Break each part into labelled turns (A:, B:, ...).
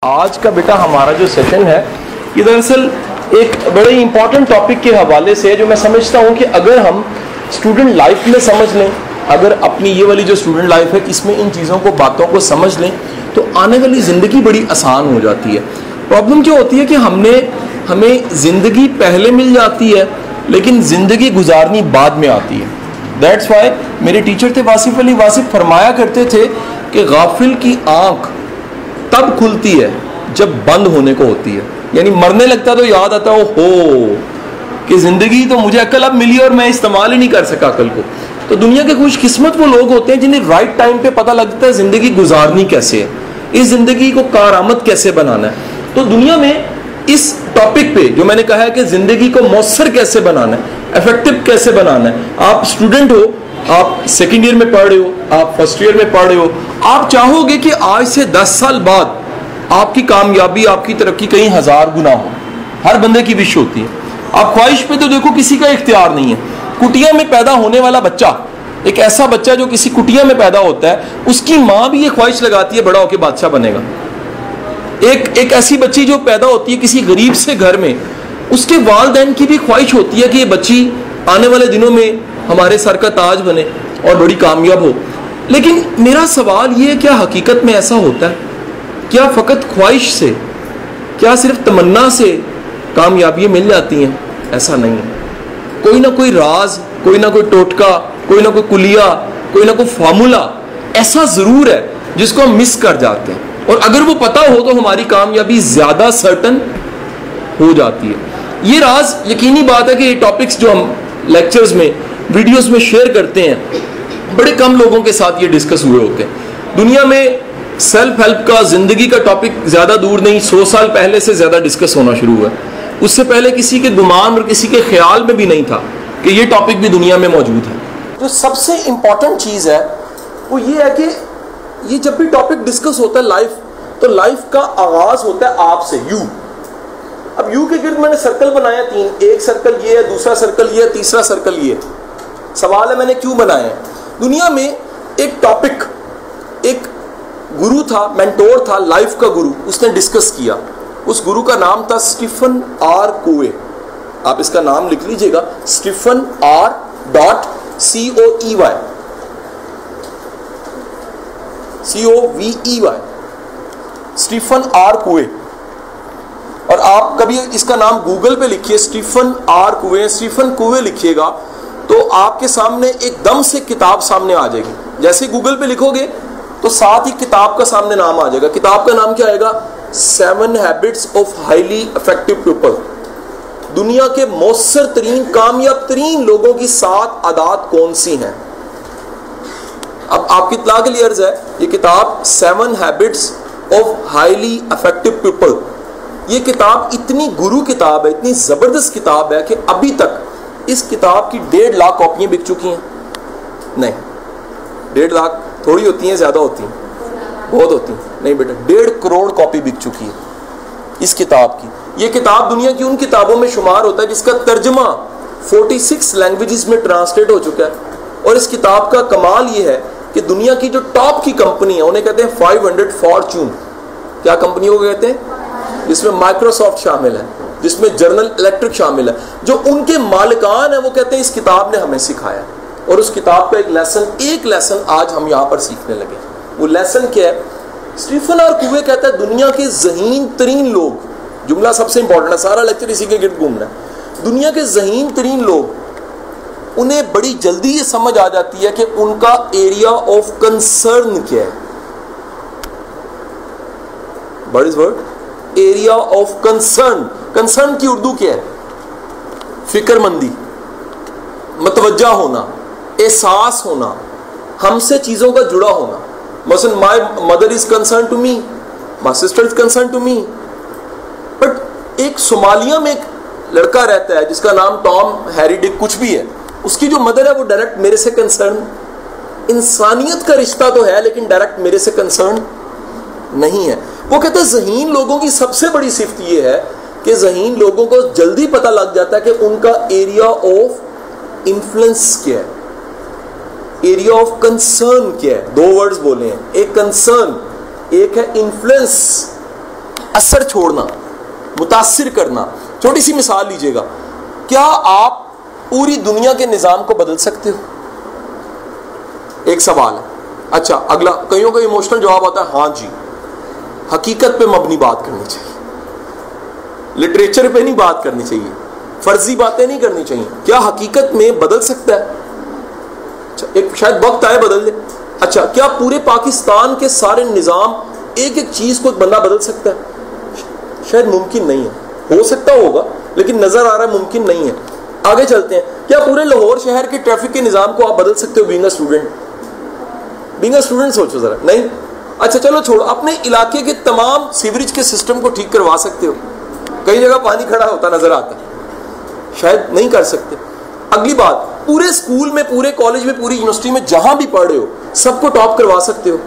A: आज का बेटा हमारा जो सेशन है ये दरअसल एक बड़े इंपॉर्टेंट टॉपिक के हवाले से है, जो मैं समझता हूँ कि अगर हम स्टूडेंट लाइफ में समझ लें, अगर अपनी ये वाली जो स्टूडेंट लाइफ है इसमें इन चीज़ों को, बातों को समझ लें तो आने वाली ज़िंदगी बड़ी आसान हो जाती है। प्रॉब्लम क्या होती है कि हमें ज़िंदगी पहले मिल जाती है लेकिन ज़िंदगी गुजारनी बाद में आती है। दैट्स वाई मेरे टीचर थे वासिफ अली वासिफ, फरमाया करते थे कि गाफिल की आँख तब खुलती है जब बंद होने को होती है। यानी मरने लगता तो याद आता हो कि जिंदगी तो मुझे अकल अब मिली और मैं इस्तेमाल ही नहीं कर सका अकल को। तो दुनिया के खुशकिस्मत वो लोग होते हैं जिन्हें राइट टाइम पे पता लगता है जिंदगी गुजारनी कैसे है, इस जिंदगी को कारआमद कैसे बनाना है। तो दुनिया में इस टॉपिक पे जो मैंने कहा है कि जिंदगी को मौसर कैसे बनाना है, इफेक्टिव कैसे बनाना है। आप स्टूडेंट हो, आप सेकेंड ईयर में पढ़ रहे हो, आप फर्स्ट ईयर में पढ़ रहे हो, आप चाहोगे कि आज से 10 साल बाद आपकी कामयाबी, आपकी तरक्की कहीं 1000 गुना हो। हर बंदे की विश होती है। आप ख्वाहिश पे तो देखो किसी का इख्तियार नहीं है। कुटिया में पैदा होने वाला बच्चा, एक ऐसा बच्चा जो किसी कुटिया में पैदा होता है, उसकी माँ भी ये ख्वाहिश लगाती है बड़ा होकर बादशाह बनेगा। एक ऐसी बच्ची जो पैदा होती है किसी गरीब से घर में, उसके वालिदैन की भी ख्वाहिश होती है कि ये बच्ची आने वाले दिनों में हमारे सर का ताज बने और बड़ी कामयाब हो। लेकिन मेरा सवाल ये है, क्या हकीकत में ऐसा होता है? क्या फ़कत ख्वाहिश से, क्या सिर्फ तमन्ना से कामयाबियाँ मिल जाती हैं? ऐसा नहीं है। कोई ना कोई राज, कोई ना कोई टोटका, कोई ना कोई कुलिया, कोई ना कोई फार्मूला ऐसा ज़रूर है जिसको हम मिस कर जाते हैं, और अगर वो पता हो तो हमारी कामयाबी ज़्यादा सर्टन हो जाती है। ये राज, यकीनी बात है कि ये टॉपिक्स जो हम लेक्चर्स में, वीडियोस में शेयर करते हैं, बड़े कम लोगों के साथ ये डिस्कस हुए होते हैं। दुनिया में सेल्फ हेल्प का, जिंदगी का टॉपिक ज़्यादा दूर नहीं, 100 साल पहले से ज़्यादा डिस्कस होना शुरू हुआ। उससे पहले किसी के गुमान और किसी के ख्याल में भी नहीं था कि ये टॉपिक भी दुनिया में मौजूद है। जो सबसे इंपॉर्टेंट चीज़ है वो ये है कि ये जब भी टॉपिक डिस्कस होता है लाइफ, तो लाइफ का आगाज होता है आपसे, यू। अब यू के गिर्द मैंने सर्कल बनाया 3, एक सर्कल ये है, दूसरा सर्कल ये है, तीसरा सर्कल ये है। सवाल है मैंने क्यों बनाया है? दुनिया में एक टॉपिक, एक गुरु था, मेंटोर था, लाइफ का गुरु, उसने डिस्कस किया। उस गुरु का नाम था स्टीफन आर कोवे। आप इसका नाम लिख लीजिएगा, Stephen R COVEY, Stephen R Covey. और आप कभी इसका नाम गूगल पे लिखिए, Stephen R Covey, Stephen Covey लिखिएगा तो आपके सामने एकदम से किताब सामने आ जाएगी। जैसे गूगल पे लिखोगे तो साथ ही किताब का सामने नाम आ जाएगा। किताब का नाम क्या आएगा? 7 habits of highly effective people. दुनिया के मौसर तरीन, कामयाब तरीन लोगों की 7 आदत कौन सी हैं? अब आपकी इत्तला के लिए अर्ज है, ये किताब 7 habits of highly effective people, ये किताब इतनी गुरु किताब है, इतनी जबरदस्त किताब है कि अभी तक इस किताब की 1.5 लाख कॉपियां बिक चुकी हैं। नहीं, 1.5 लाख थोड़ी होती हैं, ज्यादा होती हैं, बहुत होती हैं। नहीं बेटा, 1.5 करोड़ कॉपी बिक चुकी है इस किताब की। ये किताब दुनिया की उन किताबों में शुमार होता है जिसका तर्जमा 46 लैंग्वेजेस में ट्रांसलेट हो चुका है। और इस किताब का कमाल ये है कि दुनिया की जो टॉप की कंपनी है, उन्हें कहते हैं 500 फॉर्च्यून। क्या कंपनियों को कहते हैं? जिसमें माइक्रोसॉफ्ट शामिल है, जिसमें जनरल इलेक्ट्रिक शामिल है, जो उनके मालिकान है, वो कहते हैं इस किताब ने हमें सिखाया। और उस किताब का एक लेसन आज हम यहाँ पर सीखने लगे। वो लेसन क्या है? स्टीफन आर कोवे कहता है दुनिया के ज़हीन तरीन लोग, जुमला सबसे इंपॉर्टेंट है, सारा लेक्चर इसी के गिर्द घूमना है। दुनिया के ज़हीन तरीन लोग, उन्हें बड़ी जल्दी ये समझ आ जाती है कि उनका एरिया ऑफ कंसर्न क्या है। What is word? Area of concern. Concern की उर्दू क्या है? फिक्रमंदी, मतवज्जा होना, एहसास होना, हमसे चीजों का जुड़ा होना। मसलन my mother is concern to me, my sister is concern to me. But एक सोमालिया में एक लड़का रहता है जिसका नाम टॉम, हैरी, डिक कुछ भी है, उसकी जो मदर है वो डायरेक्ट मेरे से कंसर्न। इंसानियत का रिश्ता तो है लेकिन डायरेक्ट मेरे से कंसर्न नहीं है। वो कहते हैं ज़हीन लोगों की सबसे बड़ी सिफ्त ये है कि ज़हीन लोगों को जल्दी पता लग जाता है कि उनका एरिया ऑफ इन्फ्लुएंस क्या है, एरिया ऑफ कंसर्न क्या है। 2 वर्ड्स बोले हैं, एक कंसर्न, एक है इन्फ्लुएंस। असर छोड़ना, मुतासिर करना। छोटी सी मिसाल लीजिएगा, क्या आप पूरी दुनिया के निजाम को बदल सकते हो? एक सवाल है। अच्छा, अगला, कईयों का इमोशनल जवाब आता है हाँ जी। हकीकत पे मबनी बात करनी चाहिए, लिटरेचर पे नहीं बात करनी चाहिए, फर्जी बातें नहीं करनी चाहिए। क्या हकीकत में बदल सकता है? अच्छा, एक शायद वक्त आए बदल दे। अच्छा, क्या पूरे पाकिस्तान के सारे निजाम, एक एक चीज को एक बंदा बदल सकता है? शायद मुमकिन नहीं है। हो सकता होगा लेकिन नजर आ रहा है मुमकिन नहीं है। आगे चलते हैं। क्या पूरे लाहौर शहर के ट्रैफिक के निजाम को आप बदल सकते हो being a student? Being a student सोचो जरा, नहीं। अच्छा चलो छोड़ो, अपने इलाके के तमाम सीवरेज के सिस्टम को ठीक करवा सकते हो? कई जगह पानी खड़ा होता नजर आता है, शायद नहीं कर सकते। अगली बात, पूरे स्कूल में, पूरे कॉलेज में, पूरी यूनिवर्सिटी में जहां भी पढ़ रहे हो सबको टॉप करवा सकते हो?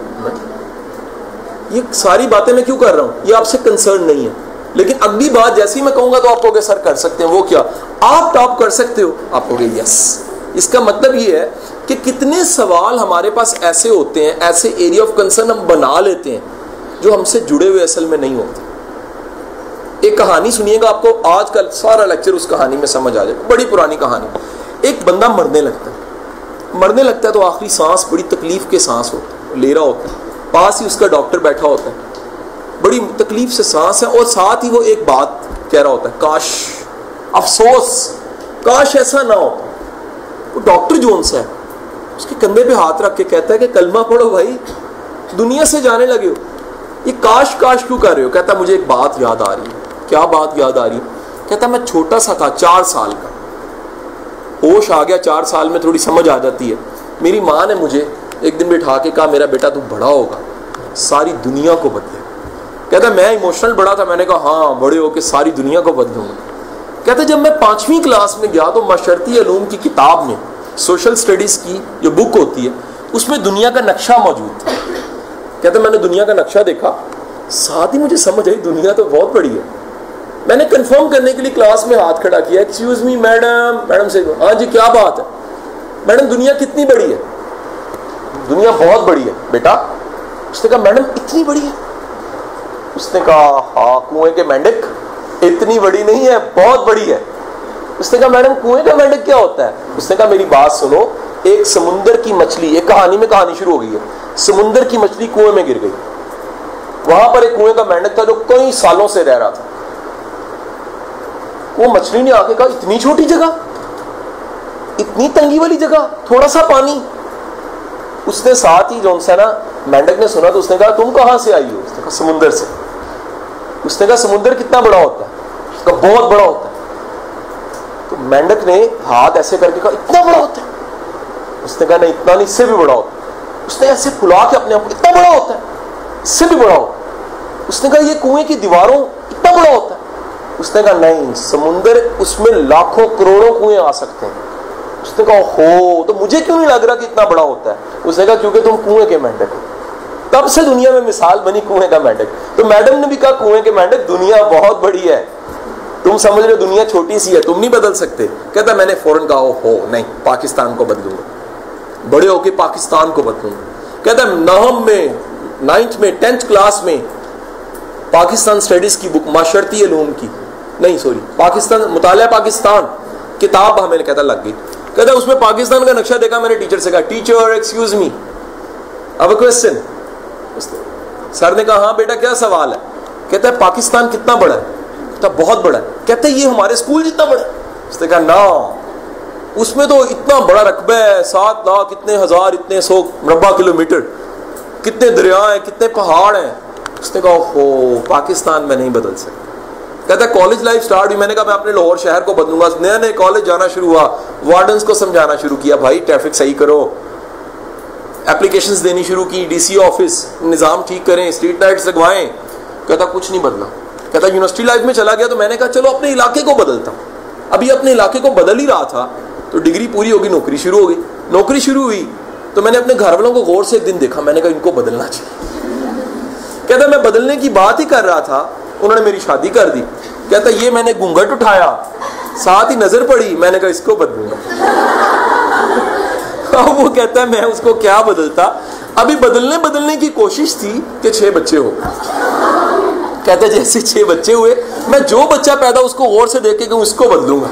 A: ये सारी बातें मैं क्यों कर रहा हूं? ये आपसे कंसर्न नहीं है। लेकिन अगली बात जैसे ही मैं कहूंगा तो आप कहोगे सर कर सकते हैं। वो क्या? आप टॉप कर सकते हो? आप कहोगे यस। इसका मतलब ये है कि कितने सवाल हमारे पास ऐसे होते हैं, ऐसे एरिया ऑफ कंसर्न हम बना लेते हैं जो हमसे जुड़े हुए असल में नहीं होते। एक कहानी सुनिएगा, आपको आजकल सारा लेक्चर उस कहानी में समझ आ जाएगा। बड़ी पुरानी कहानी। एक बंदा मरने लगता है तो आखिरी सांस बड़ी तकलीफ के सांस ले रहा होता है। पास ही उसका डॉक्टर बैठा होता है, बड़ी तकलीफ से सांस है, और साथ ही वो एक बात कह रहा होता है, काश, अफसोस, काश ऐसा ना हो। वो डॉक्टर जोन सा है, उसके कंधे पे हाथ रख के कहता है कि कलमा पढ़ो भाई, दुनिया से जाने लगे हो, ये काश काश क्यों कर रहे हो? कहता मुझे एक बात याद आ रही है। क्या बात याद आ रही है? कहता मैं छोटा सा था, 4 साल का, होश आ गया 4 साल में, थोड़ी समझ आ जाती है। मेरी माँ ने मुझे एक दिन बिठा के कहा, मेरा बेटा तू बड़ा होगा सारी दुनिया को बदले। कहता मैं इमोशनल बड़ा था, मैंने कहा हाँ, बड़े होके सारी दुनिया को बदलूंगा। कहता जब मैं 5वीं क्लास में गया तो माशरती उलूम की किताब में, सोशल स्टडीज की जो बुक होती है, उसमें दुनिया का नक्शा मौजूद था। कहता मैंने दुनिया का नक्शा देखा, साथ ही मुझे समझ आई दुनिया तो बहुत बड़ी है। मैंने कंफर्म करने के लिए क्लास में हाथ खड़ा किया, एक्सक्यूज मी मैडम। मैडम से हाँ जी क्या बात है? मैडम दुनिया कितनी बड़ी है? दुनिया बहुत बड़ी है बेटा। उसने कहा मैडम इतनी बड़ी है? उसने कहा हाँ, कुएं के मेंढक इतनी बड़ी नहीं है, बहुत बड़ी है। उसने कहा मैडम कुएं का मेंढक क्या होता है? उसने कहा मेरी बात सुनो, एक समुंदर की मछली, एक कहानी में कहानी शुरू हो गई है। समुंदर की मछली कुएं में गिर गई, वहां पर एक कुएं का मेंढक था जो कई सालों से रह रहा था। वो मछली ने आके कहा इतनी छोटी जगह, इतनी तंगी वाली जगह, थोड़ा सा पानी। उसने साथ ही जो ना मेंढक ने सुना तो उसने कहा तुम कहां से आई हो? उसने कहा समुंदर से। उसने कहा समुंदर कितना बड़ा होता है? उसने कहा बहुत बड़ा होता है। तो मेंढक ने हाथ ऐसे करके कहा इतना बड़ा होता है? उसने कहा नहीं, इतना नहीं, इससे भी बड़ा होता है। उसने ऐसे फुला के अपने आप, इतना बड़ा होता है? इससे भी बड़ा होता है। उसने कहा ये कुएं की दीवारों इतना बड़ा होता है? उसने कहा नहीं, समुंदर, उसमें लाखों करोड़ों कुएं आ सकते हैं। उसने कहा हो, तो मुझे क्यों नहीं लग रहा कि इतना बड़ा होता है? उसने कहा क्योंकि तुम कुएं के मेंढक हो। तब से दुनिया में मिसाल बनी कुएं का मेंढक। तो मैडम ने भी कहा कुएं के मेंढक, दुनिया बहुत बड़ी है, तुम समझ रहे हो दुनिया छोटी सी है, तुम नहीं बदल सकते। कहता मैंने फौरन कहा हो नहीं, पाकिस्तान को बदलूंगा, बड़े होके पाकिस्तान को बदलूंगा। कहता नवम में, 9th में, 10th क्लास में पाकिस्तान स्टडीज की बुक, माशरती उलूम की, नहीं सॉरी, पाकिस्तान, मुतालिया पाकिस्तान किताब हमें कहता लग गई। कहता उसमें पाकिस्तान का नक्शा देखा, मैंने टीचर से कहा टीचर एक्सक्यूज मी, अब क्वेश्चन। सर ने कहा हाँ बेटा क्या सवाल है? कहता है पाकिस्तान कितना बड़ा है? कहता बहुत बड़ा है। कहता है ये हमारे स्कूल जितना बड़ा है? उसने कहा ना, उसमें तो इतना बड़ा रकबा है, 7 लाख इतने हजार इतने 100 मरबा किलोमीटर, कितने दरिया हैं, कितने पहाड़ हैं। उसने कहा हो, पाकिस्तान में नहीं बदल सकता। कहता कॉलेज लाइफ स्टार्ट हुई, मैंने कहा मैं अपने लाहौर शहर को बदलूंगा। नया नया कॉलेज जाना शुरू हुआ, वार्डन्स को समझाना शुरू किया भाई ट्रैफिक सही करो, एप्लीकेशंस देनी शुरू की, डीसी ऑफिस निज़ाम ठीक करें, स्ट्रीट लाइट्स लगवाएं। कहता कुछ नहीं बदला। कहता यूनिवर्सिटी लाइफ में चला गया तो मैंने कहा चलो अपने इलाके को बदलता हूं। अभी अपने इलाके को बदल ही रहा था तो डिग्री पूरी होगी, नौकरी शुरू हो गई। नौकरी शुरू हुई तो मैंने अपने घर वालों को गौर से एक दिन देखा, मैंने कहा इनको बदलना चाहिए। कहता मैं बदलने की बात ही कर रहा था, उन्होंने मेरी शादी कर दी। कहता ये मैंने घूंघट उठाया, साथ ही नजर पड़ी, मैंने कहा इसको बदलूंगा। अब वो कहता है मैं उसको क्या बदलता, अभी बदलने की कोशिश थी कि 6 बच्चे हो। कहता जैसे 6 बच्चे हुए, मैं जो बच्चा पैदा उसको गौर से देख के उसको बदलूंगा।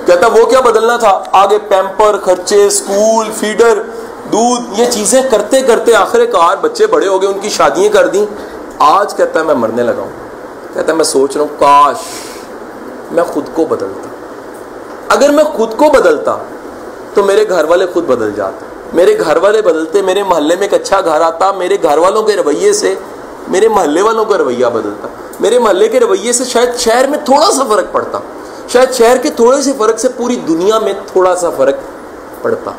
A: कहता वो क्या बदलना था, आगे पैम्पर खर्चे, स्कूल फीडर, दूध, ये चीजें करते करते आखिरकार बच्चे बड़े हो गए, उनकी शादियां कर दी। आज कहता है मैं मरने लगा हूं, कहता है मैं सोच रहा हूं काश मैं खुद को बदलता। अगर मैं खुद को बदलता तो मेरे घर वाले खुद बदल जाते, मेरे घर वाले बदलते, मेरे मोहल्ले में एक अच्छा घर आता, मेरे घर वालों के रवैये से मेरे मोहल्ले वालों का रवैया बदलता, मेरे मोहल्ले के रवैये से शायद शहर में थोड़ा सा फर्क पड़ता, शायद शहर के थोड़े से फर्क से पूरी दुनिया में थोड़ा सा फर्क पड़ता।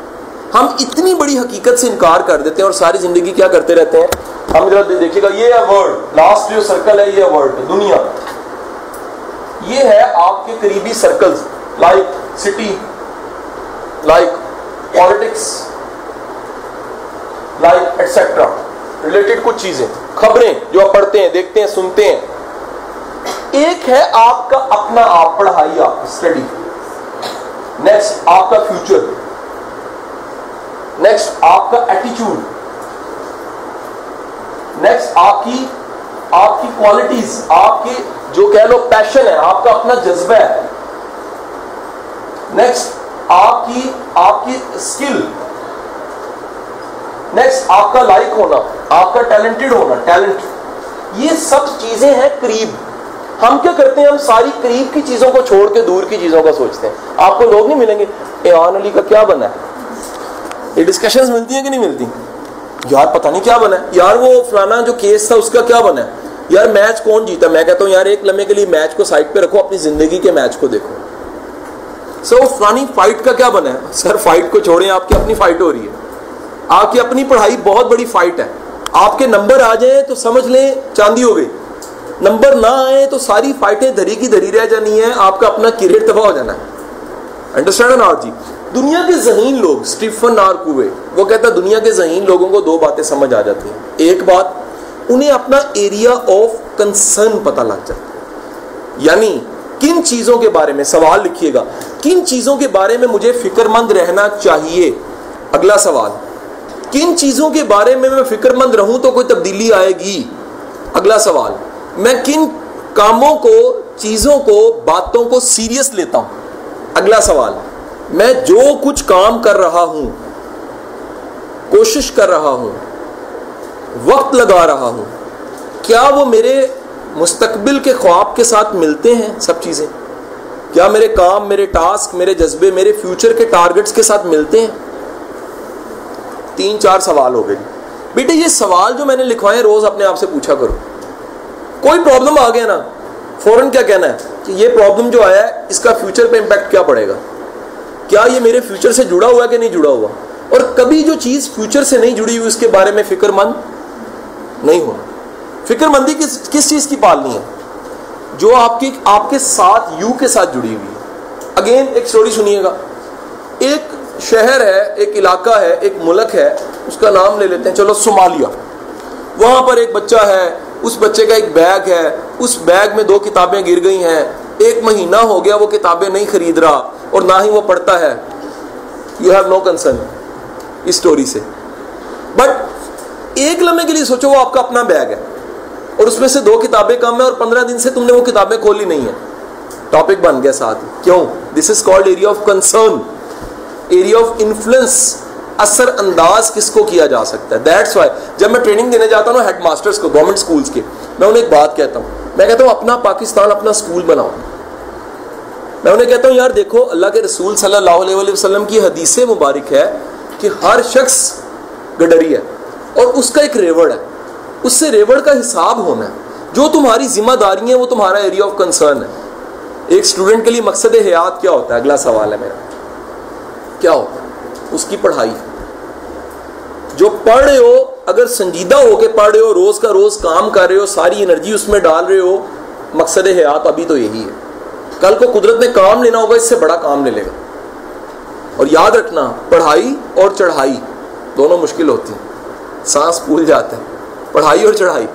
A: हम इतनी बड़ी हकीकत से इनकार कर देते हैं और सारी जिंदगी क्या करते रहते हैं। हम जरा देखिएगा, ये है वर्ल्ड, लास्ट जो सर्कल है ये वर्ल्ड, दुनिया, ये है आपके करीबी circles, like city, like politics, like etcetera, related कुछ चीजें, खबरें जो आप पढ़ते हैं, देखते हैं, सुनते हैं। एक है आपका अपना आप, पढ़ाई, आप स्टडी, नेक्स्ट आपका फ्यूचर, नेक्स्ट आपका एटीट्यूड, नेक्स्ट आपकी क्वालिटीज, आपकी जो कह लो पैशन है, आपका अपना जज्बा है, नेक्स्ट आपकी स्किल, नेक्स्ट आपका लाइक होना, आपका टैलेंटेड होना, टैलेंट। ये सब चीजें हैं करीब। हम क्या करते हैं, हम सारी करीब की चीजों को छोड़ के दूर की चीजों का सोचते हैं। आपको लोग नहीं मिलेंगे, एवान अली का क्या बना है, ये डिस्कशंस मिलती है कि नहीं मिलती, यार पता नहीं क्या बना है, यार वो फलाना जो केस था उसका क्या बना है, यार मैच कौन जीता। मैं कहता हूं यार एक लम्हे के लिए मैच को साइड पे रखो, अपनी जिंदगी के मैच को देखो। सो फलानी फाइट का क्या बना है, सर फाइट को छोड़ें, आपकी अपनी फाइट हो रही है, आपकी अपनी पढ़ाई बहुत बड़ी फाइट है। आपके नंबर आ जाए तो समझ लें चांदी हो गई, नंबर ना आए तो सारी फाइटें धरी की धरी रह जानी है, आपका अपना करियर तबाह हो जाना है। अंडरस्टैंड ना जी। दुनिया के ज़हीन लोग, स्टीफन आर कुवे, वो कहता है दुनिया के ज़हीन लोगों को 2 बातें समझ आ जाती हैं। एक बात, उन्हें अपना एरिया ऑफ कंसर्न पता लग जाता है, यानी किन चीजों के बारे में, सवाल लिखिएगा, किन चीजों के बारे में मुझे फिक्रमंद रहना चाहिए। अगला सवाल, किन चीजों के बारे में मैं फिक्रमंद रहूं तो कोई तब्दीली आएगी। अगला सवाल, मैं किन कामों को, चीजों को, बातों को सीरियस लेता हूं। अगला सवाल, मैं जो कुछ काम कर रहा हूं, कोशिश कर रहा हूं, वक्त लगा रहा हूं, क्या वो मेरे मुस्तकबिल के ख्वाब के साथ मिलते हैं। सब चीजें, क्या मेरे काम, मेरे टास्क, मेरे जज्बे, मेरे फ्यूचर के टारगेट्स के साथ मिलते हैं। 3-4 सवाल हो गए बेटे। ये सवाल जो मैंने लिखवाए रोज अपने आप से पूछा करो। कोई प्रॉब्लम आ गया ना, फौरन क्या कहना है कि ये प्रॉब्लम जो आया है इसका फ्यूचर पे इंपैक्ट क्या पड़ेगा, क्या ये मेरे फ्यूचर से जुड़ा हुआ है कि नहीं जुड़ा हुआ। और कभी जो चीज फ्यूचर से नहीं जुड़ी हुई उसके बारे में फिक्रमंद नहीं होना। फिक्रमंदी किस चीज की पालनी है, जो आपके साथ, यू के साथ जुड़ी हुई है। अगेन एक स्टोरी सुनिएगा। एक शहर है, एक इलाका है, एक मुल्क है, उसका नाम ले लेते हैं चलो सोमालिया। वहां पर एक बच्चा है, उस बच्चे का एक बैग है, उस बैग में 2 किताबें गिर गई हैं, 1 महीना हो गया वो किताबें नहीं खरीद रहा और ना ही वो पढ़ता है। यू हैव नो कंसर्न इस स्टोरी से। बट एक लम्हे के लिए सोचो, वो आपका अपना बैग है और उसमें से 2 किताबें कम है और 15 दिन से तुमने वो किताबें खोली नहीं है। टॉपिक बन गया साथ ही। क्यों? This is called area of concern, area of influence. असर अंदाज किसको किया जा सकता है। दैट्स वाई जब मैं ट्रेनिंग देने जाता हूँ हेड मास्टर्स को, गवर्नमेंट स्कूल्स के, मैं उन्हें एक बात कहता हूँ, मैं कहता हूँ अपना पाकिस्तान, अपना स्कूल बनाओ। मैं उन्हें कहता हूँ यार देखो, अल्लाह के रसूल सल्लल्लाहु अलैहि वसल्लम की हदीस मुबारक है कि हर शख्स गडरी है और उसका एक रेवड़ है, उससे रेवड़ का हिसाब होना है। जो तुम्हारी जिम्मेदारी है वो तुम्हारा एरिया ऑफ कंसर्न है। एक स्टूडेंट के लिए मकसद हयात क्या होता है, अगला सवाल है मेरा, क्या होता है? उसकी पढ़ाई। जो पढ़ रहे हो, अगर संजीदा होके पढ़ रहे हो, रोज का रोज काम कर रहे हो, सारी एनर्जी उसमें डाल रहे हो, मकसद हयात अभी तो यही है। कल को कुदरत ने काम लेना होगा, इससे बड़ा काम ले लेगा। और याद रखना, पढ़ाई और चढ़ाई दोनों मुश्किल होती हैं, सांस फूल जाता है। पढ़ाई और चढ़ाई,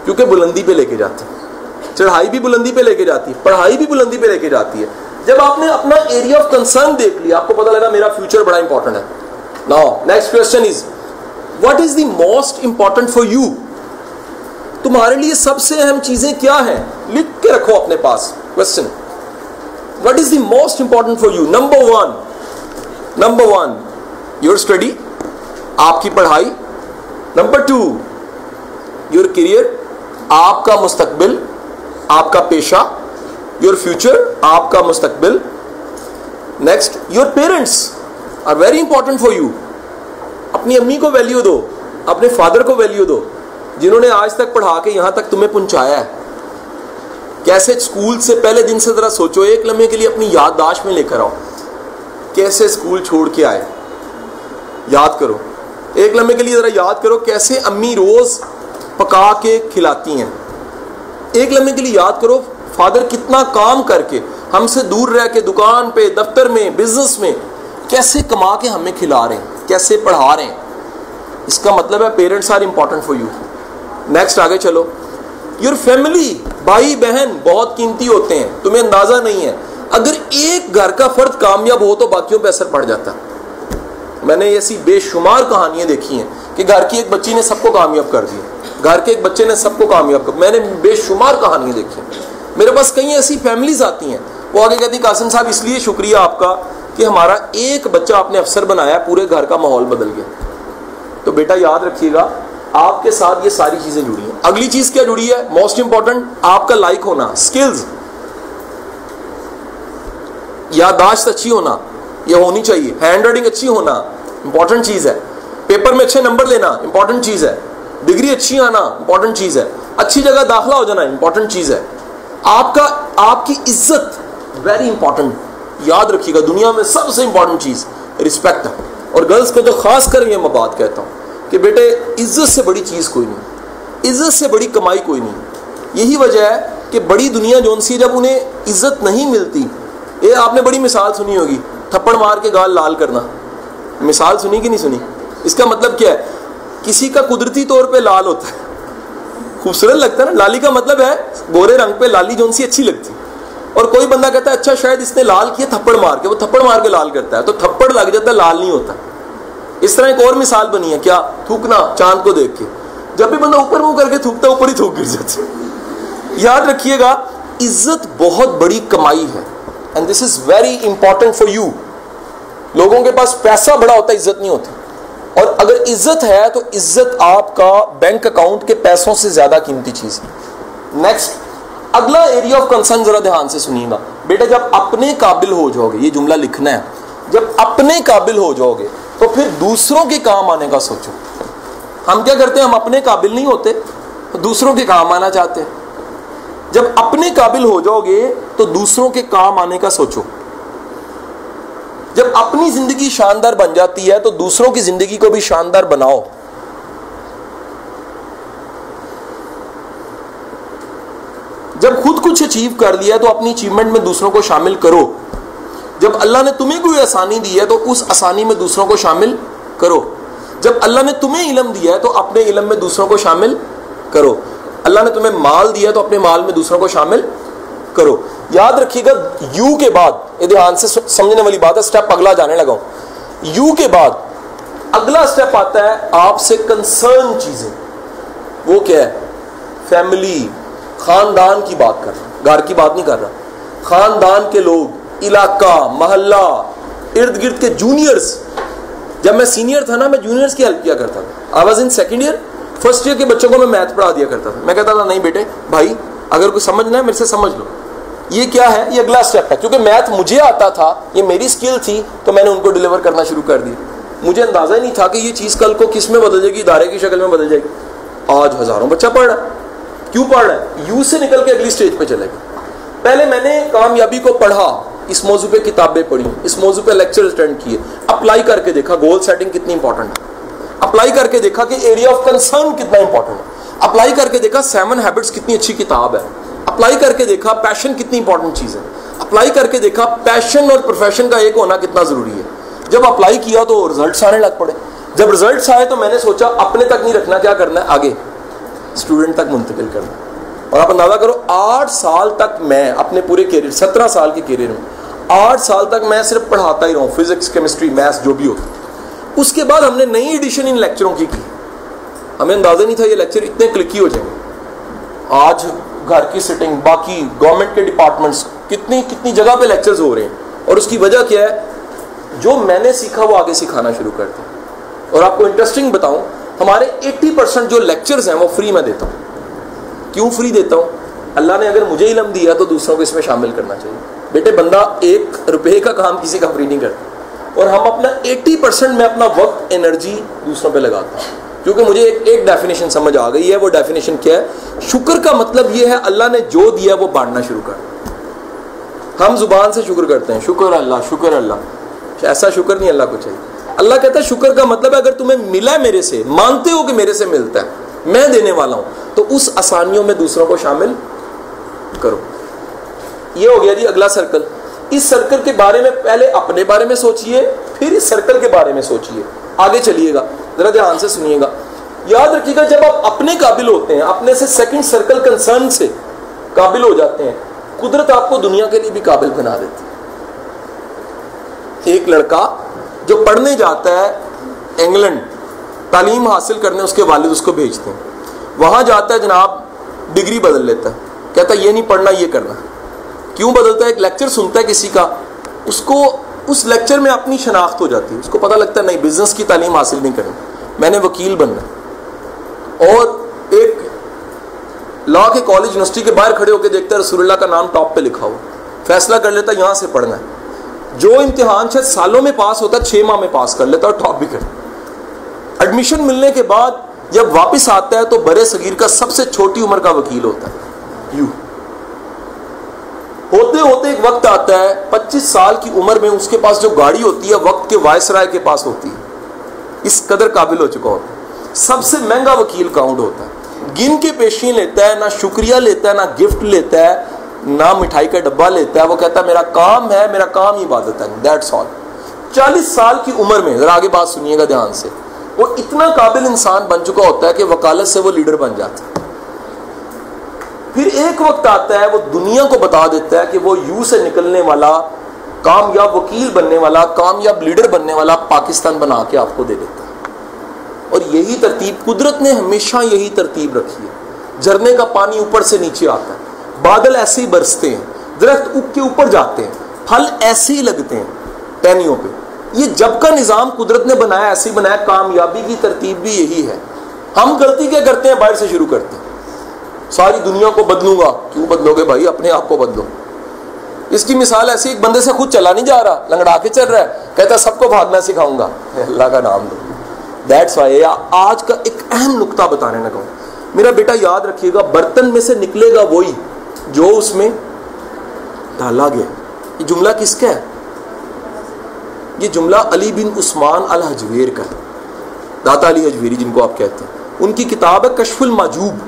A: क्योंकि बुलंदी पे लेके जाती है। चढ़ाई भी बुलंदी पे लेके जाती है, पढ़ाई भी बुलंदी पे लेके जाती है। जब आपने अपना एरिया ऑफ कंसर्न देख लिया, आपको पता लगा मेरा फ्यूचर बड़ा इंपॉर्टेंट है। Now next question is, what is the most important for you. तुम्हारे लिए सबसे अहम चीजें क्या हैं? लिख के रखो अपने पास। Question, what is the most important for you? Number one your study, आपकी पढ़ाई। नंबर 2 योर करियर, आपका मुस्तकबिल, आपका पेशा। योर फ्यूचर, आपका मुस्तकबिल। Next, your parents are very important for you. अपनी अम्मी को वैल्यू दो, अपने फादर को वैल्यू दो, जिन्होंने आज तक पढ़ा के यहां तक तुम्हें पहुंचाया है। कैसे स्कूल से पहले दिन से जरा सोचो, एक लम्हे के लिए अपनी याददाश्त में लेकर आओ, कैसे स्कूल छोड़ के आए, याद करो। एक लम्हे के लिए जरा याद करो कैसे अम्मी रोज पका के खिलाती हैं। एक लम्हे के लिए याद करो फादर कितना काम करके हमसे दूर रह के दुकान पे, दफ्तर में, बिजनेस में कैसे कमा के हमें खिला रहे हैं, कैसे पढ़ा रहे हैं। इसका मतलब है parents are important for you. Next, आगे चलो। योर फैमिली, भाई बहन बहुत कीमती होते हैं, तुम्हें अंदाजा नहीं है। अगर एक घर का फर्द कामयाब हो तो बाकियों पे असर पड़ जाता है। मैंने ऐसी बेशुमार कहानियां देखी हैं कि घर की एक बच्ची ने सबको कामयाब कर दिया, घर के एक बच्चे ने सबको कामयाब कर। मैंने बेशुमार कहानियां देखी हैं। मेरे पास कई ऐसी फैमिलीज आती हैं, वो आगे कहती कासिम साहब इसलिए शुक्रिया आपका कि हमारा एक बच्चा आपने अफसर बनाया, पूरे घर का माहौल बदल गया। तो बेटा याद रखिएगा, आपके साथ ये सारी चीजें जुड़ी हैं। अगली चीज क्या जुड़ी है? मोस्ट इंपॉर्टेंट, आपका लाइक होना, स्किल्स, याददाश्त अच्छी होना, ये होनी चाहिए। हैंड राइटिंग अच्छी होना इंपॉर्टेंट चीज है। पेपर में अच्छे नंबर लेना इंपॉर्टेंट चीज है। डिग्री अच्छी आना इंपॉर्टेंट चीज है। अच्छी जगह दाखिला हो जाना इंपॉर्टेंट चीज है। आपकी इज्जत वेरी इंपॉर्टेंट, याद रखिएगा। दुनिया में सबसे इंपॉर्टेंट चीज रिस्पेक्ट है। और गर्ल्स को तो खास कर ये मैं बात कहता हूं कि बेटे इज्जत से बड़ी चीज कोई नहीं, इज्जत से बड़ी कमाई कोई नहीं। यही वजह है कि बड़ी दुनिया जोन सी, जब उन्हें इज्जत नहीं मिलती, ये आपने बड़ी मिसाल सुनी होगी, थप्पड़ मार के गाल लाल करना। मिसाल सुनी कि नहीं सुनी? इसका मतलब क्या है? किसी का कुदरती तौर पे लाल होता है, खूबसूरत लगता है ना। लाली का मतलब है गोरे रंग पे लाली जोन सी अच्छी लगती। और कोई बंदा कहता है अच्छा शायद इसने लाल किया थप्पड़ मार के, वो थप्पड़ मार के लाल करता है, तो थप्पड़ लग जाता है, लाल नहीं होता। इस तरह एक और मिसाल बनी है, क्या? थूकना चांद को देख के। जब भी बंदा ऊपर मुंह करके थूकता है, ऊपर ही थूक गिर जाता है। याद रखिएगा, इज्जत बहुत बड़ी कमाई है, and this is very important for you. लोगों के पास पैसा बड़ा होता है, इज्जत नहीं होती। और अगर इज्जत है तो इज्जत आपका बैंक अकाउंट के पैसों से ज्यादा कीमती चीज है। नेक्स्ट, अगला एरिया ऑफ कंसर्न जरा ध्यान से सुनिएगा बेटा। जब अपने काबिल हो जाओगे, ये जुमला लिखना है, जब अपने काबिल हो जाओगे तो फिर दूसरों के काम आने का सोचो। हम क्या करते हैं? हम अपने काबिल नहीं होते तो दूसरों के काम आना चाहते हैं। जब अपने काबिल हो जाओगे तो दूसरों के काम आने का सोचो। जब अपनी जिंदगी शानदार बन जाती है तो दूसरों की जिंदगी को भी शानदार बनाओ। जब खुद कुछ अचीव कर लिया तो अपनी अचीवमेंट में दूसरों को शामिल करो। जब अल्लाह ने तुम्हें कोई आसानी दी है तो उस आसानी में दूसरों को शामिल करो। जब अल्लाह ने तुम्हें इल्म दिया है तो अपने इल्म में दूसरों को शामिल करो। अल्लाह ने तुम्हें माल दिया तो अपने माल में दूसरों को शामिल करो। याद रखिएगा, यू के बाद, ये ध्यान से समझने वाली बात है, स्टेप अगला जाने लगा हूं। यू के बाद अगला स्टेप आता है आपसे कंसर्न चीजें। वो क्या है? फैमिली, खानदान की बात कर रहा हूं, घर की बात नहीं कर रहा। खानदान के लोग, इलाका, मोहल्ला, इर्द गिर्द के जूनियर्स। जब मैं सीनियर था ना, मैं जूनियर्स की हेल्प किया करता था। I was in second year, first year के बच्चों को मैं मैथ पढ़ा दिया करता था। मैं कहता था नहीं बेटे भाई, अगर कुछ समझना है मेरे से समझ लो। ये क्या है? ये अगला स्टेप है। क्योंकि मैथ मुझे आता था, ये मेरी स्किल थी, तो मैंने उनको डिलीवर करना शुरू कर दिया। मुझे अंदाजा ही नहीं था कि ये चीज कल को किस में बदल जाएगी, इदारे की शक्ल में बदल जाएगी। आज हजारों बच्चा पढ़ रहा है। क्यों पढ़ रहा है? यू से निकल के अगली स्टेज पे चलेगा। पहले मैंने कामयाबी को पढ़ा, इस मौजू पे किताबें पढ़ी, इस मौजू पे लेक्चर अटेंड किए, अप्लाई करके देखा गोल सेटिंग कितनी इंपॉर्टेंट है, अप्लाई करके देखा कि एरिया ऑफ कंसर्न कितना इंपॉर्टेंट है, अप्लाई करके देखा 7 हैबिट्स कितनी अच्छी किताब है, अप्लाई करके देखा पैशन कितनी इंपॉर्टेंट चीज है, अप्लाई करके देखा पैशन और प्रोफेशन का एक होना कितना जरूरी है। जब अप्लाई किया तो रिजल्ट्स आने लग पड़े। जब रिजल्ट्स आए तो मैंने सोचा अपने तक नहीं रखना, क्या करना है आगे स्टूडेंट तक मुंतकिल करना। और आप अंदाजा करो 8 साल तक मैं अपने पूरे कैरियर, 17 साल के कैरियर में 8 साल तक मैं सिर्फ पढ़ाता ही रहा हूँ, फिजिक्स, केमिस्ट्री, मैथ्स जो भी हो। उसके बाद हमने नई एडिशन इन लेक्चरों की। हमें अंदाजा नहीं था ये लेक्चर इतने क्लिकी हो जाएंगे। आज घर की सिटिंग, बाकी गवर्नमेंट के डिपार्टमेंट्स, कितनी कितनी जगह पे लेक्चर्स हो रहे हैं। और उसकी वजह क्या है? जो मैंने सीखा वो आगे सिखाना शुरू कर दिया। और आपको इंटरेस्टिंग बताऊं, हमारे 80% जो लेक्चर्स हैं वो फ्री में देता हूं। क्यों फ्री देता हूं? अल्लाह ने अगर मुझे इल्म दिया तो दूसरों को इसमें शामिल करना चाहिए। बेटे, बंदा 1 रुपए का काम किसी का फ्री नहीं करता। और हम अपना 80% में अपना वक्त, एनर्जी दूसरों पे लगाता हूं, क्योंकि मुझे एक डेफिनेशन समझ आ गई है। वो डेफिनेशन क्या है? शुक्र का मतलब ये है अल्लाह ने जो दिया वो बांटना शुरू कर। हम जुबान से शुक्र करते हैं, शुक्र अल्लाह, शुक्र अल्लाह। ऐसा शुक्र नहीं अल्लाह को चाहिए। अल्लाह कहता है शुक्र का मतलब है अगर तुम्हें मिला मेरे से, मानते हो कि मेरे से मिलता है, मैं देने वाला हूं, तो उस आसानियों में दूसरों को शामिल करो। ये हो गया जी अगला सर्कल। इस सर्कल के बारे में पहले अपने बारे में सोचिए, फिर इस सर्कल के बारे में सोचिए, आगे चलिएगा। जरा ध्यान से सुनिएगा, याद रखिएगा, जब आप अपने काबिल होते हैं, अपने से सेकंड सर्कल कंसर्न से काबिल हो जाते हैं, कुदरत आपको दुनिया के लिए भी काबिल बना देती है। एक लड़का जो पढ़ने जाता है इंग्लैंड, तालीम हासिल करने, उसके वालिद उसको भेजते हैं, वहां जाता है जनाब, डिग्री बदल लेता है, कहता है ये नहीं पढ़ना ये करना। क्यों बदलता है? एक लेक्चर सुनता है किसी का, उसको उस लेक्चर में अपनी शनाख्त हो जाती है, उसको पता लगता है नहीं बिजनेस की तालीम हासिल नहीं करनी, मैंने वकील बनना है। और एक लॉ के कॉलेज यूनिवर्सिटी के बाहर खड़े होकर देखता है रसूलुल्लाह का नाम टॉप पे लिखा हो, फैसला कर लेता है यहां से पढ़ना है। जो इम्तिहान शायद सालों में पास होता है, 6 माह में पास कर लेता है और टॉप भी करता। एडमिशन मिलने के बाद जब वापस आता है तो बड़े सगीर का सबसे छोटी उम्र का वकील होता है। यू होते होते एक वक्त आता है 25 साल की उम्र में उसके पास जो गाड़ी होती है वक्त के वायसराय के पास होती है, इस कदर काबिल हो चुका होता है। सबसे महंगा वकील काउंट होता है, गिन के पेशी लेता है, ना शुक्रिया लेता है, ना गिफ्ट लेता है, ना मिठाई का डब्बा लेता है। वो कहता है मेरा काम है, मेरा काम इबादत है, दैट्स ऑल। 40 साल की उम्र में, जरा आगे बात सुनिएगा ध्यान से, वो इतना काबिल इंसान बन चुका होता है कि वकालत से वो लीडर बन जाता है। फिर एक वक्त आता है वो दुनिया को बता देता है कि वो यू से निकलने वाला कामयाब वकील बनने वाला, कामयाब लीडर बनने वाला पाकिस्तान बना के आपको दे देता है। और यही तरतीब कुदरत ने हमेशा यही तरतीब रखी है। झरने का पानी ऊपर से नीचे आता है, बादल ऐसे ही बरसते हैं, दरख्त उग के ऊपर जाते हैं, फल ऐसे ही लगते हैं टहनियों पे। ये जब का निजाम कुदरत ने बनाया ऐसे ही बनाया, कामयाबी की तरतीब भी यही है। हम गलती क्या करते हैं? बाहर से शुरू करते हैं, सारी दुनिया को बदलूंगा। क्यों बदलोगे भाई? अपने आप को बदलो। इसकी मिसाल ऐसी, एक बंदे से खुद चला नहीं जा रहा, लंगड़ा के चल रहा है, कहता सबको भागना सिखाऊंगा। अल्लाह का नाम दो। दैट्स व्हाई आज का एक अहम नुक्ता बताने लगा हूं। मेरा बेटा याद रखिएगा, बर्तन में से निकलेगा वही जो उसमें डाला गया। ये जुमला किसका है? ये जुमला अली बिन उस्मान अल हजवेर का है, दाता अली हजवेरी जिनको आप कहते हैं। उनकी किताब है कश्फुल माजूब,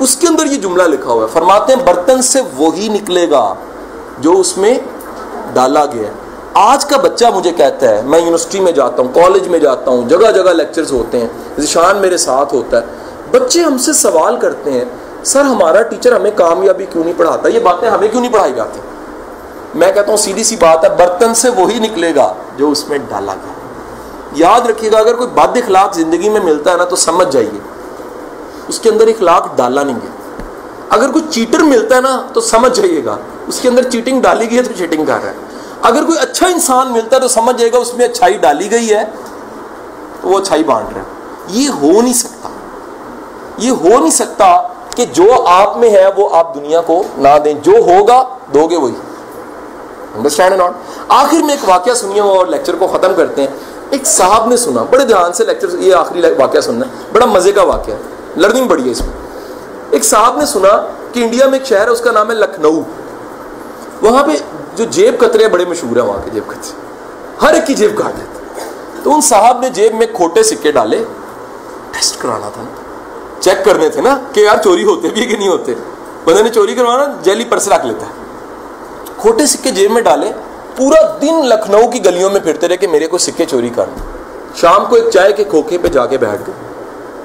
A: उसके अंदर ये जुमला लिखा हुआ है। फरमाते हैं बर्तन से वही निकलेगा जो उसमें डाला गया है। आज का बच्चा मुझे कहता है, मैं यूनिवर्सिटी में जाता हूँ, कॉलेज में जाता हूँ, जगह जगह लेक्चर्स होते हैं, जिशान मेरे साथ होता है, बच्चे हमसे सवाल करते हैं, सर हमारा टीचर हमें कामयाबी क्यों नहीं पढ़ाता, ये बातें हमें क्यों नहीं पढ़ाई जाती। मैं कहता हूँ सीधी सी बात है, बर्तन से वही निकलेगा जो उसमें डाला गया। याद रखिएगा, अगर कोई बद इखलाक जिंदगी में मिलता है ना तो समझ जाइए उसके अंदर इखलाक डाला नहीं गया। अगर कोई चीटर मिलता है ना तो समझ जाइएगा उसके अंदर चीटिंग डाली गई है तो चीटिंग कर रहा है। अगर कोई अच्छा इंसान मिलता है तो समझ जाइएगा उसमें अच्छाई डाली गई है तो वो अच्छाई बांट रहा है। ये हो नहीं सकता, ये हो नहीं सकता कि जो आप में है वो आप दुनिया को ना दें, जो होगा दोगे वही। Understand not? आखिर में एक वाकया सुनिए और लेक्चर को खत्म करते हैं। एक साहब ने सुना, बड़े ध्यान से लेक्चर, ये आखिरी वाकया सुनना, बड़ा मजे का वाकया है, लर्निंग बड़ी है इसमें। एक साहब ने सुना कि इंडिया में एक शहर है, उसका नाम है लखनऊ। वहां पे जो जेब कतरे बड़े मशहूर है, वहां के जेब कतरे हर एक की जेब काट लेते। तो उन साहब ने जेब में खोटे सिक्के डाले, टेस्ट कराना था ना, चेक करने थे ना कि यार चोरी होते भी कि नहीं होते। बंदे ने चोरी करवाना, जेली पर्स रख लेता है, खोटे सिक्के जेब में डाले, पूरा दिन लखनऊ की गलियों में फिरते रहे कि मेरे को सिक्के चोरी करने। शाम को एक चाय के खोखे पे जाके बैठ गए।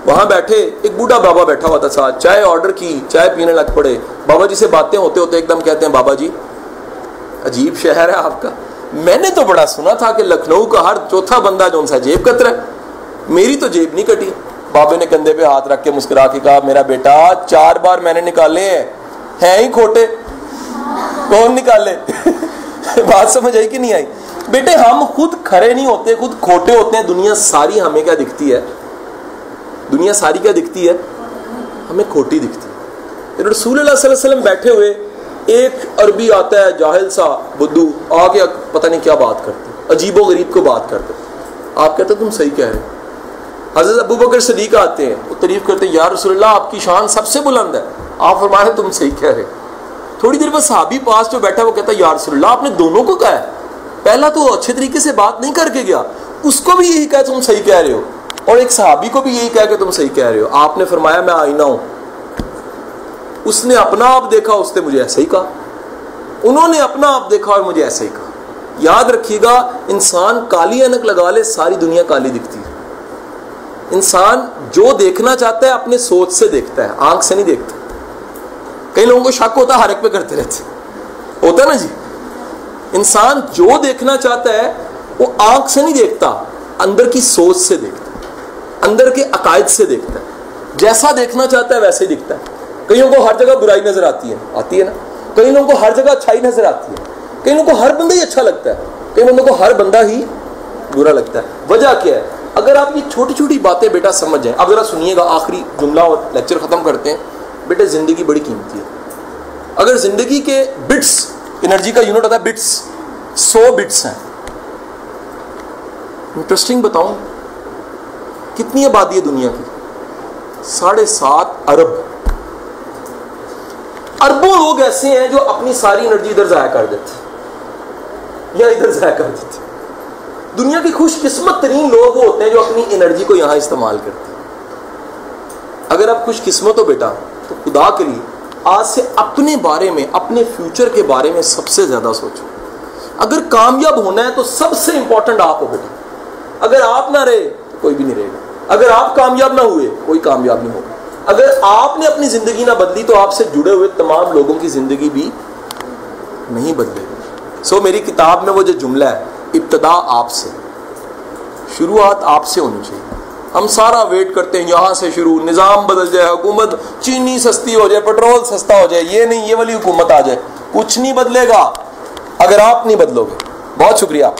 A: वहां बैठे एक बूढ़ा बाबा बैठा हुआ था साथ, चाय ऑर्डर की, चाय पीने लग पड़े। बाबा जी से बातें होते होते एकदम कहते हैं, बाबा जी अजीब शहर है आपका, मैंने तो बड़ा सुना था कि लखनऊ का हर चौथा बंदा जो सा जेब कतरा है, मेरी तो जेब नहीं कटी। बाबे ने कंधे पे हाथ रख के मुस्कुरा के कहा, मेरा बेटा 4 बार मैंने निकाले हैं ही खोटे, कौन निकाले? बात समझ आई कि नहीं आई? बेटे हम खुद खरे नहीं होते, खुद खोटे होते हैं। दुनिया सारी हमें क्या दिखती है? दुनिया सारी क्या दिखती है? हमें खोटी दिखती है। रसूल अल्लाह सल्लल्लाहु अलैहि वसल्लम बैठे हुए, एक अरबी आता है जाहिल सा बुद्धू, आके पता नहीं क्या बात करते, अजीबो गरीब को बात करते। आप कहते तुम सही कह रहे हो। हज़रत अबू बकर सिद्दीक़ आते हैं, वो तारीफ करते हैं, या रसूलल्लाह आपकी शान सबसे बुलंद है। आप फरमाते तुम सही कह रहे हो। थोड़ी देर बाद सहाबी पास जो बैठा वो कहता है, या रसूलल्लाह आपने दोनों को कहा है, पहला तो अच्छे तरीके से बात नहीं करके गया, उसको भी यही कहा तुम सही कह रहे हो, और एक सहाबी को भी यही कहा कि तुम सही कह रहे हो। आपने फरमाया मैं आईना हूं, उसने अपना आप देखा, उसने मुझे ऐसे ही कहा, उन्होंने अपना आप देखा और मुझे ऐसे ही कहा। याद रखिएगा, इंसान काली ऐनक लगा ले सारी दुनिया काली दिखती है। इंसान जो देखना चाहता है अपने सोच से देखता है, आंख से नहीं देखता। कई लोगों को शक होता है, हर एक पे करते रहते, होता ना जी। इंसान जो देखना चाहता है वो आंख से नहीं देखता, अंदर की सोच से देखता है, अंदर के अकायद से देखता है। जैसा देखना चाहता है वैसे ही दिखता है। कईयों को हर जगह बुराई नजर आती है ना, कई लोगों को हर जगह अच्छाई नजर आती है, कई लोगों को हर बंदा ही अच्छा लगता है, कई बंदों को हर बंदा ही बुरा लगता है। वजह क्या है? अगर आप ये छोटी छोटी बातें बेटा समझ जाएं। अब जरा सुनिएगा, आखिरी जुमला और लेक्चर खत्म करते हैं। बेटे जिंदगी बड़ी कीमती है। अगर जिंदगी के बिट्स, एनर्जी का यूनिट होता है बिट्स, 100 बिट्स हैं। इंटरेस्टिंग बताऊं, कितनी आबादी है दुनिया की? 7.5 अरब। अरबों लोग ऐसे हैं जो अपनी सारी एनर्जी इधर जाया कर देते या इधर जाया कर देते। दुनिया की खुशकिस्मत तरीन लोग वो होते हैं जो अपनी एनर्जी को यहां इस्तेमाल करते हैं। अगर आप खुशकिस्मत हो बेटा, तो खुदा के लिए आज से अपने बारे में, अपने फ्यूचर के बारे में सबसे ज्यादा सोचो। अगर कामयाब होना है तो सबसे इंपॉर्टेंट आप हो बेटा। अगर आप ना रहे तो कोई भी नहीं रहेगा। अगर आप कामयाब ना हुए, कोई कामयाब नहीं होगा। अगर आपने अपनी जिंदगी ना बदली तो आपसे जुड़े हुए तमाम लोगों की जिंदगी भी नहीं बदलेगी। सो मेरी किताब में वो जो जुमला है, इब्तदा आपसे, शुरुआत आपसे होनी चाहिए। हम सारा वेट करते हैं यहां से शुरू, निजाम बदल जाए, हुकूमत, चीनी सस्ती हो जाए, पेट्रोल सस्ता हो जाए, ये नहीं ये वाली हुकूमत आ जाए। कुछ नहीं बदलेगा अगर आप नहीं बदलोगे। बहुत शुक्रिया।